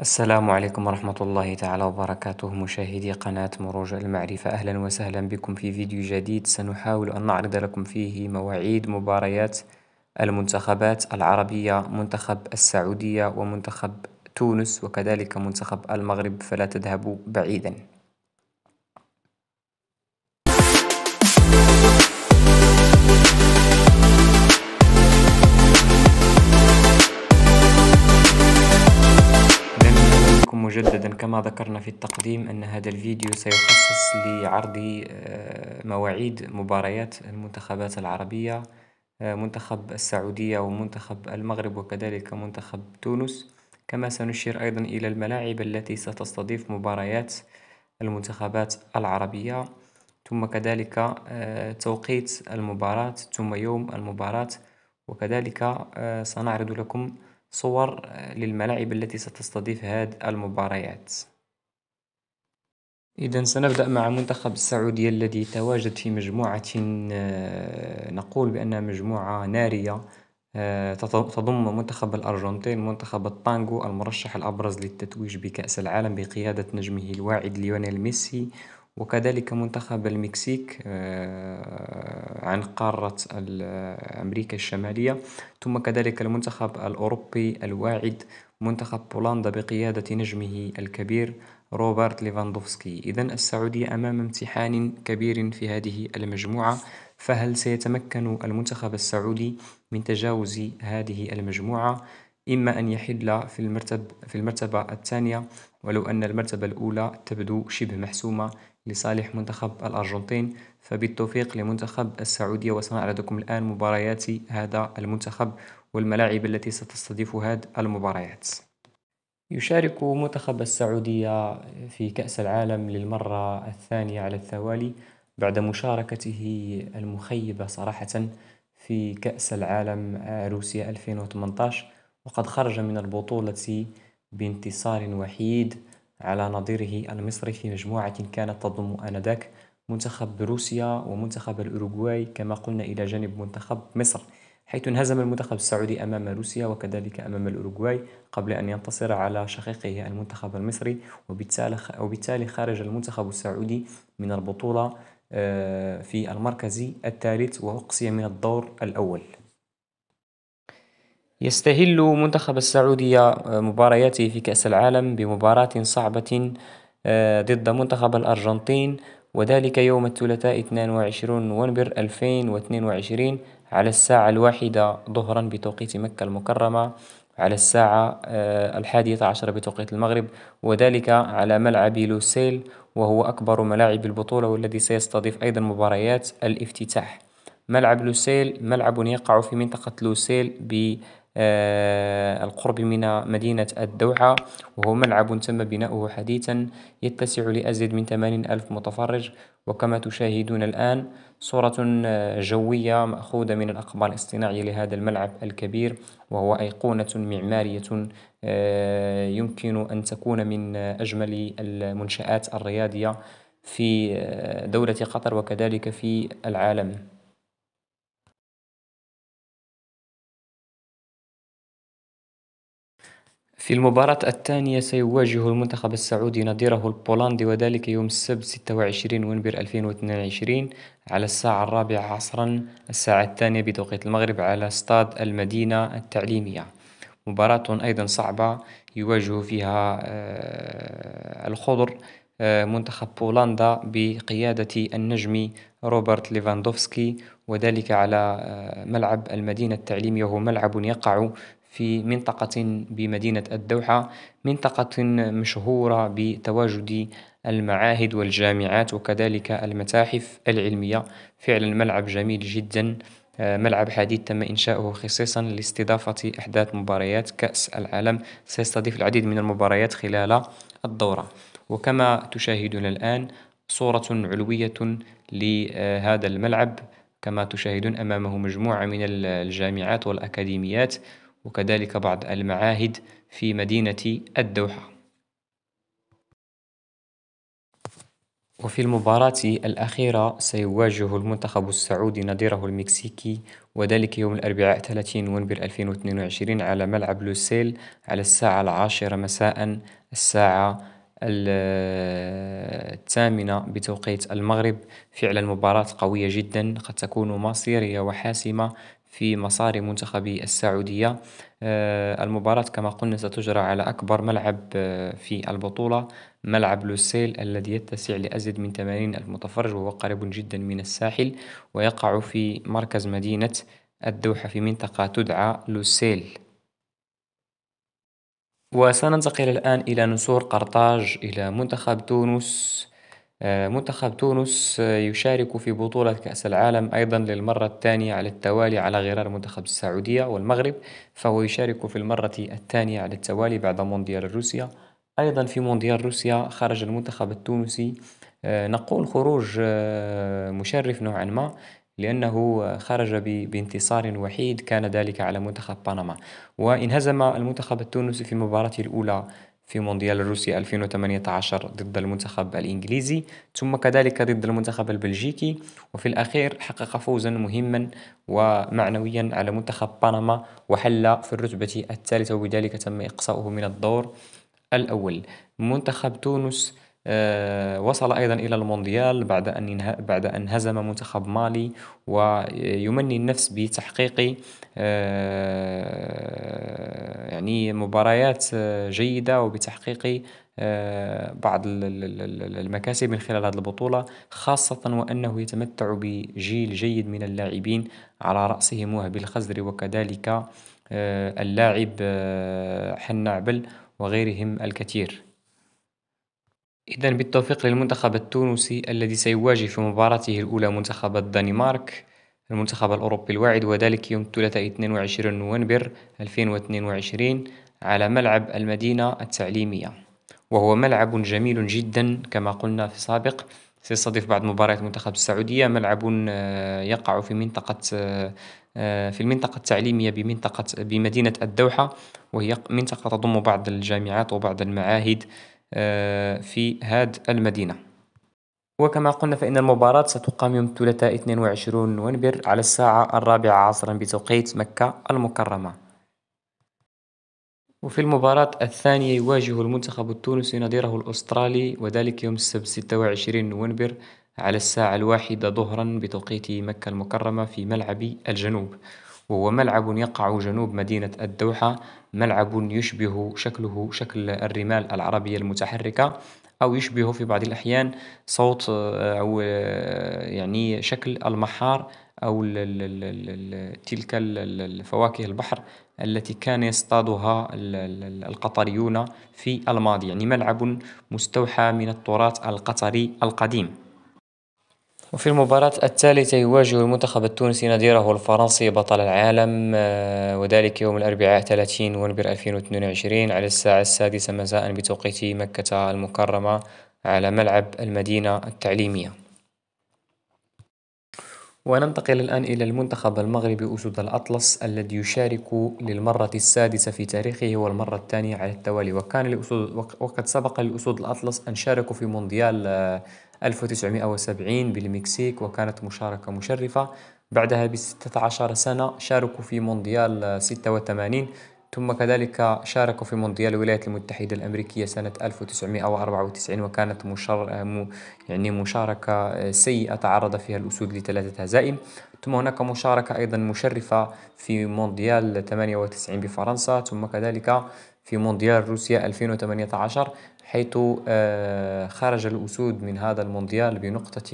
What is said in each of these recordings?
السلام عليكم ورحمة الله تعالى وبركاته، مشاهدي قناة مروج المعرفة. أهلا وسهلا بكم في فيديو جديد سنحاول أن نعرض لكم فيه مواعيد مباريات المنتخبات العربية، منتخب السعودية ومنتخب تونس وكذلك منتخب المغرب، فلا تذهبوا بعيدا. بكم مجددا. كما ذكرنا في التقديم أن هذا الفيديو سيخصص لعرض مواعيد مباريات المنتخبات العربية، منتخب السعودية ومنتخب المغرب وكذلك منتخب تونس. كما سنشير أيضا إلى الملاعب التي ستستضيف مباريات المنتخبات العربية، ثم كذلك توقيت المباراة ثم يوم المباراة، وكذلك سنعرض لكم صور للملاعب التي ستستضيف هذه المباريات. إذا سنبدأ مع منتخب السعودية الذي تواجد في مجموعة نقول بأنها مجموعة نارية، تضم منتخب الأرجنتين، منتخب الطانغو المرشح الأبرز للتتويج بكأس العالم بقيادة نجمه الواعد ليونيل ميسي، وكذلك منتخب المكسيك عن قارة أمريكا الشمالية، ثم كذلك المنتخب الأوروبي الواعد منتخب بولندا بقيادة نجمه الكبير روبرت ليفاندوفسكي. إذن السعودية أمام امتحان كبير في هذه المجموعة، فهل سيتمكن المنتخب السعودي من تجاوز هذه المجموعة؟ إما أن يحل في المرتبة الثانية، ولو أن المرتبة الأولى تبدو شبه محسومة لصالح منتخب الأرجنتين، فبالتوفيق لمنتخب السعودية. وسنعرض لكم الآن مباريات هذا المنتخب والملاعب التي ستستضيف هذه المباريات. يشارك منتخب السعودية في كأس العالم للمرة الثانية على التوالي بعد مشاركته المخيبة صراحة في كأس العالم روسيا 2018، وقد خرج من البطولة بانتصار وحيد على نظيره المصري في مجموعة كانت تضم آنذاك منتخب روسيا ومنتخب الأوروغواي، كما قلنا إلى جانب منتخب مصر، حيث انهزم المنتخب السعودي أمام روسيا وكذلك أمام الأوروغواي قبل أن ينتصر على شقيقه المنتخب المصري، وبالتالي خرج المنتخب السعودي من البطولة في المركز الثالث وأقصي من الدور الأول. يستهل منتخب السعودية مبارياته في كأس العالم بمباراة صعبة ضد منتخب الأرجنتين، وذلك يوم الثلاثاء 22 نوفمبر 2022 على الساعة 1 ظهرا بتوقيت مكة المكرمة، على الساعة 11 بتوقيت المغرب، وذلك على ملعب لوسيل، وهو أكبر ملاعب البطولة والذي سيستضيف أيضا مباريات الافتتاح. ملعب لوسيل ملعب يقع في منطقة لوسيل القرب من مدينة الدوحة، وهو ملعب تم بناؤه حديثا يتسع لأزيد من 80 ألف متفرج. وكما تشاهدون الآن صورة جوية مأخوذة من الأقمار الاصطناعية لهذا الملعب الكبير، وهو أيقونة معمارية يمكن أن تكون من أجمل المنشآت الرياضية في دولة قطر وكذلك في العالم. في المباراة الثانية سيواجه المنتخب السعودي نظيره البولندي، وذلك يوم السبت 26 نوفمبر 2022 على الساعة 4 عصرا، الساعة الثانية بتوقيت المغرب، على استاد المدينة التعليمية. مباراة أيضا صعبة يواجه فيها الخضر منتخب بولندا بقيادة النجم روبرت ليفاندوفسكي، وذلك على ملعب المدينة التعليمية، وهو ملعب يقع في منطقة بمدينة الدوحة، منطقة مشهورة بتواجد المعاهد والجامعات وكذلك المتاحف العلمية. فعلا ملعب جميل جدا، ملعب حديث تم إنشاؤه خصيصا لاستضافة إحداث مباريات كأس العالم، سيستضيف العديد من المباريات خلال الدورة. وكما تشاهدون الآن صورة علوية لهذا الملعب، كما تشاهدون أمامه مجموعة من الجامعات والأكاديميات وكذلك بعض المعاهد في مدينة الدوحة. وفي المباراة الأخيرة سيواجه المنتخب السعودي نظيره المكسيكي، وذلك يوم الأربعاء 30 نوفمبر 2022 على ملعب لوسيل على الساعة 10 مساء، الساعة 8 بتوقيت المغرب. فعلا مباراة قوية جدا، قد تكون مصيرية وحاسمة في مسار منتخب السعودية. المباراة كما قلنا ستجرى على أكبر ملعب في البطولة، ملعب لوسيل الذي يتسع لأزيد من 80 ألف متفرج، وهو قريب جدا من الساحل، ويقع في مركز مدينة الدوحة في منطقة تدعى لوسيل. وسننتقل الآن إلى نسور قرطاج، إلى منتخب تونس. منتخب تونس يشارك في بطولة كأس العالم أيضا للمرة الثانية على التوالي على غرار منتخب السعودية والمغرب، فهو يشارك في المرة الثانية على التوالي بعد مونديال روسيا. أيضا في مونديال روسيا خرج المنتخب التونسي، نقول خروج مشرف نوعا ما، لأنه خرج بانتصار وحيد، كان ذلك على منتخب بنما. وانهزم المنتخب التونسي في مباراته الأولى في مونديال روسيا 2018 ضد المنتخب الإنجليزي، ثم كذلك ضد المنتخب البلجيكي، وفي الأخير حقق فوزا مهما ومعنويا على منتخب بنما، وحل في الرتبة الثالثة، وبذلك تم إقصاؤه من الدور الأول. منتخب تونس وصل أيضا إلى المونديال بعد أن هزم منتخب مالي، ويمني النفس بتحقيق يعني مباريات جيدة، وبتحقيق بعض المكاسب من خلال هذه البطولة، خاصة وأنه يتمتع بجيل جيد من اللاعبين، على رأسهم وهبي الخزري، وكذلك اللاعب حنعبل، وغيرهم الكثير. إذا بالتوفيق للمنتخب التونسي الذي سيواجه في مباراته الأولى منتخب الدنمارك، المنتخب الأوروبي الواعد، وذلك يوم الثلاثاء 22 نوفمبر 2022 على ملعب المدينة التعليمية، وهو ملعب جميل جدا كما قلنا في السابق. سيستضيف بعض مباريات منتخب السعودية. ملعب يقع في منطقة في المنطقة التعليمية بمدينة الدوحة، وهي منطقة تضم بعض الجامعات وبعض المعاهد في هذه المدينة. وكما قلنا فإن المباراة ستقام يوم الثلاثاء 22 نوفمبر على الساعة 4 عصرا بتوقيت مكة المكرمة. وفي المباراة الثانية يواجه المنتخب التونسي نظيره الأسترالي، وذلك يوم السبت 26 نوفمبر على الساعة 1 ظهرا بتوقيت مكة المكرمة في ملعب الجنوب، وهو ملعب يقع جنوب مدينة الدوحة. ملعب يشبه شكله شكل الرمال العربية المتحركة، أو يشبه في بعض الأحيان صوت أو يعني شكل المحار، أو تلك الفواكه البحر التي كان يصطادها القطريون في الماضي، يعني ملعب مستوحى من التراث القطري القديم. وفي المباراة الثالثة يواجه المنتخب التونسي نظيره الفرنسي بطل العالم، وذلك يوم الأربعاء 30 نوفمبر 2022 على الساعة 6 مساء بتوقيت مكة المكرمة على ملعب المدينة التعليمية. وننتقل الآن إلى المنتخب المغربي أسود الأطلس، الذي يشارك للمرة السادسة في تاريخه والمرة الثانية على التوالي. وقد سبق للأسود الأطلس أن شاركوا في مونديال 1970 بالمكسيك، وكانت مشاركة مشرفة. بعدها ب16 سنة شاركوا في مونديال 86، ثم كذلك شاركوا في مونديال الولايات المتحدة الأمريكية سنة 1994، وكانت يعني مشاركة سيئة تعرض فيها الأسود ل3 هزائم. ثم هناك مشاركة أيضا مشرفة في مونديال 98 بفرنسا، ثم كذلك في مونديال روسيا 2018، حيث خرج الأسود من هذا المونديال بنقطة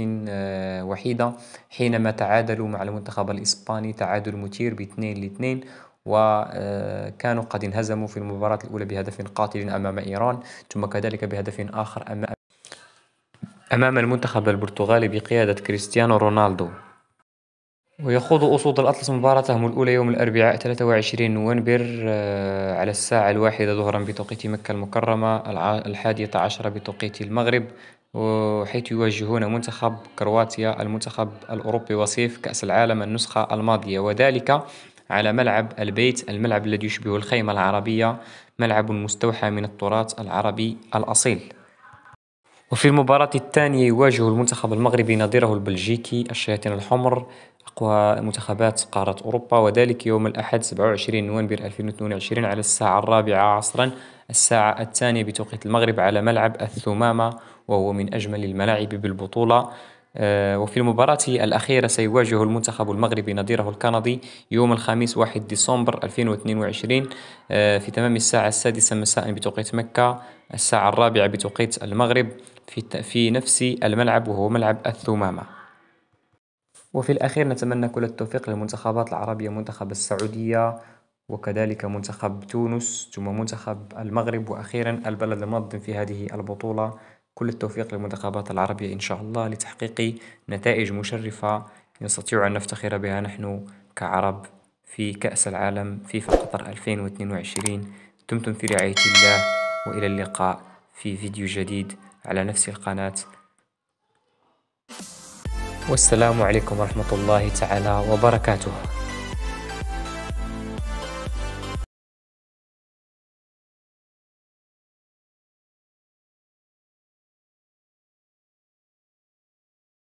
وحيدة، حينما تعادلوا مع المنتخب الإسباني تعادل مثير ب2-2، وكانوا قد انهزموا في المباراة الأولى بهدف قاتل أمام إيران، ثم كذلك بهدف آخر أمام المنتخب البرتغالي بقيادة كريستيانو رونالدو. ويخوض أسود الأطلس مباراتهم الأولى يوم الأربعاء 23 نوفمبر على الساعة 1 ظهرا بتوقيت مكة المكرمة، 11 بتوقيت المغرب، وحيث يواجهون منتخب كرواتيا، المنتخب الأوروبي وصيف كأس العالم النسخة الماضية، وذلك على ملعب البيت، الملعب الذي يشبه الخيمة العربية، ملعب مستوحى من التراث العربي الأصيل. وفي المباراة الثانية يواجه المنتخب المغربي نظيره البلجيكي الشياطين الحمر، أقوى منتخبات قارة أوروبا، وذلك يوم الأحد 27 نوفمبر 2022 على الساعة 4 عصرا، الساعة 2 بتوقيت المغرب، على ملعب الثمامة، وهو من أجمل الملاعب بالبطولة. وفي المباراة الأخيرة سيواجه المنتخب المغربي نظيره الكندي يوم الخميس 1 ديسمبر 2022 في تمام الساعة 6 مساء بتوقيت مكة، الساعة 4 بتوقيت المغرب، في نفس الملعب وهو ملعب الثمامة. وفي الأخير نتمنى كل التوفيق للمنتخبات العربية، منتخب السعودية وكذلك منتخب تونس ثم منتخب المغرب وأخيرا البلد المنظم في هذه البطولة. كل التوفيق للمنتخبات العربية إن شاء الله لتحقيق نتائج مشرفة نستطيع أن نفتخر بها نحن كعرب في كأس العالم فيفا قطر 2022. دمتم في رعاية الله، وإلى اللقاء في فيديو جديد على نفس القناة، والسلام عليكم ورحمة الله تعالى وبركاته.